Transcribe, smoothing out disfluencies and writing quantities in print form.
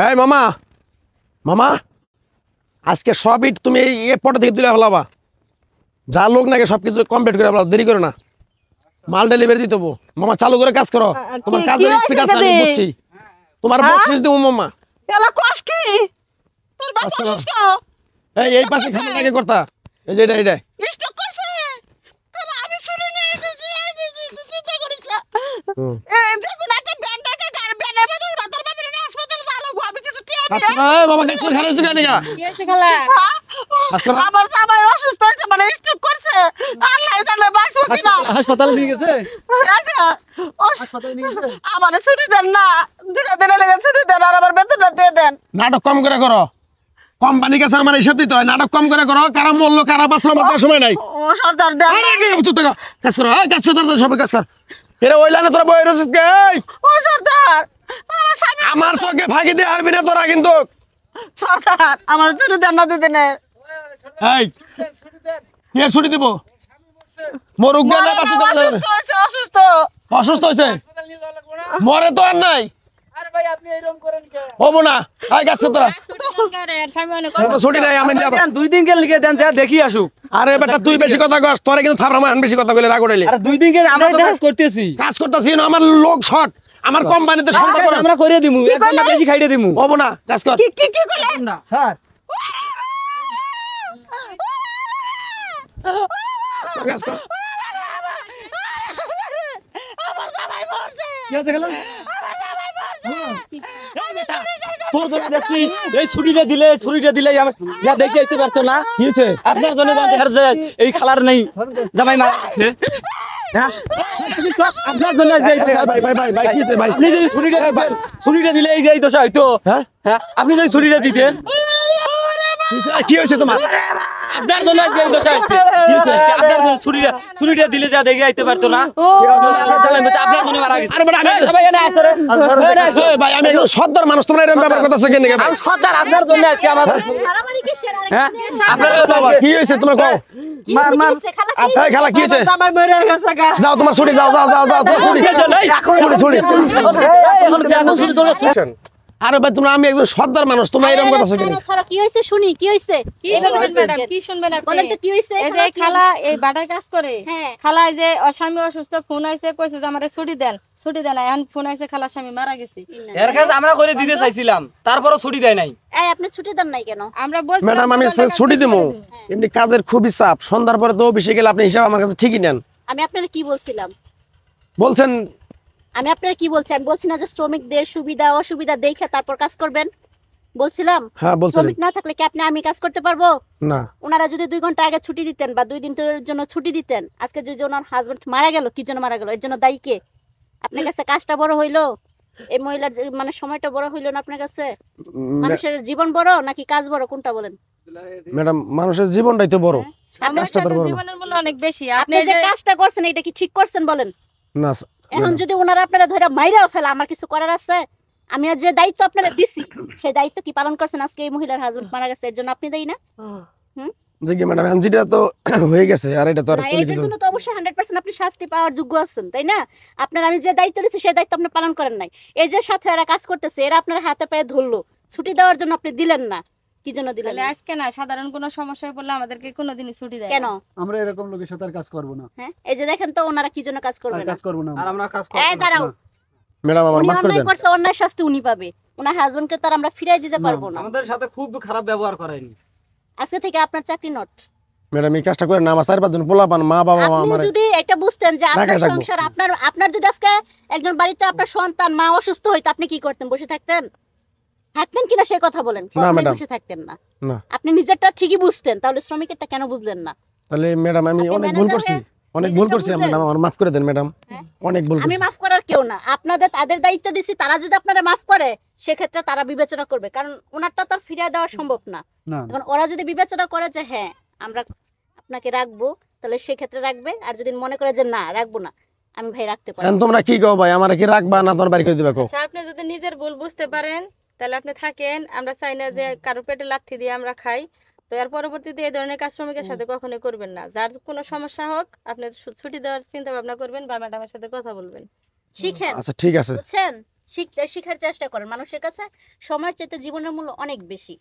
এই মামা মামা আজকে সব ইট তুমি এই পটা থেকে তুলে ফেলাবা যা লোক নাকি সবকিছু কমপ্লিট করে ফেলাও দেরি করো না মাল ডেলিভারি দিতে হবো মামা চালু করে কাজ করো তোমার কাজের স্পিড আছে আমি বুঝছি তোমার বকশিশ দেবো মামা এলা কষ্ট কি তোর বাপ অসুস্থ এই পাশে খালি লাগে করতা এই যে এটা স্টক করছে কারণ আমি শুনে নিয়ে দিছি চিন্তা করিস না এই যে কোন একটা ব্যান্ডাকে গার ব্যান্ডের মধ্যে ওরা তোর বাপের নিয়ে হাসপাতালে যাবো আমি কিছু টিয়া এই বাবা কিছু খারাপ কেন গা কি হইছে খালা আমার জামাই অসুস্থ হয়েছে মানে স্টক করছে আল্লাহ জানে বাঁচবো কিনা হাসপাতালে নিয়ে গেছে হাসপাতালে নিয়ে গেছে আমারে ছুটি দেন না দুটা দিনের লেগে ছুটি দেন আর আমার বেতনটা দিয়ে দেন নাটক কম করে করো কোম্পানি কাছে আমার হিসাব দিতে হয় নাটক কম করে করো কারা মরলো কারা বাঁচলো আমার সময় নাই ও সর্দার দেন কাজ করো কাজ করো সবাই কাজ কর এরা ওই লাইনে তোরা বই রসিস কে ও সর্দার আমার স্বামী আমার চোখে ফাঁকি দিয়ে হারবি না তোরা কিন্তু সর্দার আমার ছুটি দেন না দিদিনে এই কে ছুটি দিব মরুক গেলে অসুস্থ অসুস্থ হয়েছে মরে তো আর নাই আরে ভাই আপনি এরকম করেন কেন হবো না এই কাজ কর তোরা ছুটি নাই আমি যাব দুই দিন কেন লিখে দেন যা দেখি আসুক আরে বেটা তুই বেশি কথা কস তোরা কিন্তু থাপড়ামান বেশি কথা কইলে রাগ উঠাইলি আরে দুই দিন কেন আমরা তো কাজ করতেছি না আমার লোক শর্ট আমার কোম্পানিতে সন্ধ্যা করে আমরা করে দিমু এক ঘন্টা বেশি খাইতে দিমু হবো না কাজ কর কি কইলেন না স্যার কাজ কর আমার জামাই মরছে কি হতে গেল আমার জামাই মরছে তোর জন্য দেখছি এই ছুটিটা দিলে আমি যা দেখে আসতে পারতো না কি হয়েছে আপনার জন্য দেখার যায় এই খালার নেই জামাই মারছে হ্যাঁ আপনার জন্য ভাই কি হয়েছে ভাই আপনি যদি ছুটিটা দিলে এই যাই দশা হইতো হ্যাঁ হ্যাঁ আপনি যদি ছুটিটা দিতেন কি হয়েছে তোমার আপনার জন্য আজকে এই দশা হয়েছে কি হয়েছে আপনার জন্য ছুটিটা দিলে যা দেখে আইতে পারতো না আপনার জন্য মারা গেছে আরে বেটা আমি সবাই এনে আসছে রে ভাই আমি একজন সদ্দর মানুষ তোমরা এরকম ব্যাপার কথা কেন ভাই আমি সর্দার আপনার জন্য আজকে আমার হ্যাঁ আপনার বাবা কি হয়েছে তোমরা কও মার এই খালা কি হয়েছে জামাই মরে গেছে গা যাও তোমার ছুটি যাও তোমার ছুটি এখন আরে ভাই তোমরা আমি একজন সদ্দর মানুষ তোমরা এরকম কথা কেন কি হইছে শুনি কি হইছে ম্যাডাম কি শুনবেন আপনি বলেন তো কি হইছে এই যে খালা এই বাটার কাজ করে হ্যাঁ খালা এই যে স্বামী অসুস্থ ফোন আইছে কইছে যে আমারে ছুটি দেন এখন ফোন আইছে খালা স্বামী মারা গেছে এর কাজ আমরা করে দিতে চাইছিলাম তারপরও ছুটি দেয় নাই এই আপনি ছুটি দেন নাই কেন আমরা বলছি ম্যাডাম আমি ছুটি দিমু এমনি কাজের খুবই চাপ সন্ধ্যার পরে তো অফিসে গেলে আপনি হিসাব আমার কাছে ঠিকই নেন আমি আপনারে কি বলছিলাম বলছেন আমি আপনারে কি বলছি আমি বলছি না যে শ্রমিকদের সুবিধা অসুবিধা দেখে তারপর কাজ করবেন বলছিলাম হ্যাঁ বলছেন শ্রমিক না থাকলে কি আমি কাজ করতে পারবো না ওনারা যদি 2 ঘন্টা আগে ছুটি দিতেন বা 2 দিনের জন্য ছুটি দিতেন আজকে যদি ওনার হাজবেন্ড মারা গেল কি জন্য মারা গেল এর জন্য দায়ী কে আপনার কাছে কাজটা বড় হইলো এই মহিলার মানে সময়টা বড় হইলো না আপনার কাছে মানুষের জীবন বড় নাকি কাজ বড় কোনটা বলেন ম্যাডাম মানুষের জীবনটাই তো বড় আপনার কাজটা তো বড় জীবনের মূল্য অনেক বেশি আপনি যে কাজটা করছেন এটা কি ঠিক করছেন বলেন না এখন যদি ওনারা আপনারা ধরে মাইরাও ফেলা আমার কিছু করার আছে আমি আর যে দায়িত্ব আপনারা দিছি সেই দায়িত্ব কি পালন করছেন আজকে এই মহিলার হাজবেন্ড মারা গেছে এর জন্য আপনি দায়ী না জি ম্যাডাম এনজিটা তো হয়ে গেছে আর এটা তো আর না এটার জন্য তো অবশ্যই 100% আপনি শাস্তি পাওয়ার যোগ্য আছেন তাই না আপনার আমি যে দায়িত্ব দিছি সেই দায়িত্ব আপনি পালন করেন নাই এই যে সাথে এরা কাজ করতেছে এরা আপনার হাতে পায়ে ধরলো ছুটি দেওয়ার জন্য আপনি দিলেন না কি জন্য দিলেন তাহলে আজকে না সাধারণ কোনো সমস্যায় পড়লে আমাদেরকে কোনোদিনই ছুটি দেয় কেন আমরা এরকম লোকের সাথে কাজ করব না হ্যাঁ এই যে দেখেন তো ওনারা কি জন্য কাজ করবে না কাজ করব না আর আমরা কাজ করব এই দাঁড়াও ম্যাডাম আমার উনি মাফ করে অন্যায় দেন করছে অন্যায় শাস্তি উনি পাবে ওনার হাজবেন্ডকে তো আর আমরা ফিরাই দিতে পারবো না আমাদের সাথে খুব খারাপ ব্যবহার করেনি আজকে থেকে আপনার চাকরি নট ম্যাডাম এই কাজটা করে না আমার 4-5 জন পোলাপান মা বাবা মা আপনি আমার যদি এটা বুঝতেন যে আপনার ঢাকায় থাকবো। সংসার আপনার যদি আজকে একজন বাড়িতে আপনার সন্তান মা অসুস্থ হইতো আপনি কি করতেন বসে থাকতেন কিনা সেই কথা বলেন না, কখনোই ম্যাডাম। বসে থাকতেন না না আপনি নিজেরটা ঠিকই বুঝতেন তাহলে শ্রমিকেরটা কেন বুঝলেন না তাহলে ম্যাডাম আমি আপনি অনেক ভুল ম্যানেজার করছি হয়ে অনেক নিজেকে ভুল করছি বুঝলেন? ম্যাডাম আমার মাফ করে দেন ম্যাডাম হ্যাঁ? অনেক ভুল আমি করছি মাফ করার কেউ না আপনাদের তাদের দায়িত্ব দিছি তারা যদি আপনারা মাফ করে সেক্ষেত্রে তারা বিবেচনা করবে কারণ ওনারটা তো আর ফিরিয়ে দেওয়া সম্ভব না না এখন ওরা যদি বিবেচনা করে যে হ্যাঁ আমরা আপনাকে রাখবো তাহলে সেক্ষেত্রে রাখবে আর যদি মনে করে যে না রাখবো না আমি ভাই রাখতে পারি এখন তোমরা কি কও ভাই আমার কি রাখবা না তোমার বাড়ি করে দিবা কও আচ্ছা আপনি যদি নিজের ভুল বুঝতে পারেন তাহলে আপনি থাকেন আমরা চাই না যে কারো পেটে লাথি দিয়ে আমরা খাই তো এর পরবর্তীতে এই ধরনের কাজ শ্রমিকের সাথে কখনোই করবেন না যার কোনো সমস্যা হোক আপনি ছুটি দেওয়ার চিন্তা ভাবনা করবেন বা ম্যাডামের সাথে কথা বলবেন শিখেন আচ্ছা ঠিক আছে বুঝছেন শিখার চেষ্টা করেন। মানুষের কাছে সময়ের চাইতে জীবনের মূল্য অনেক বেশি।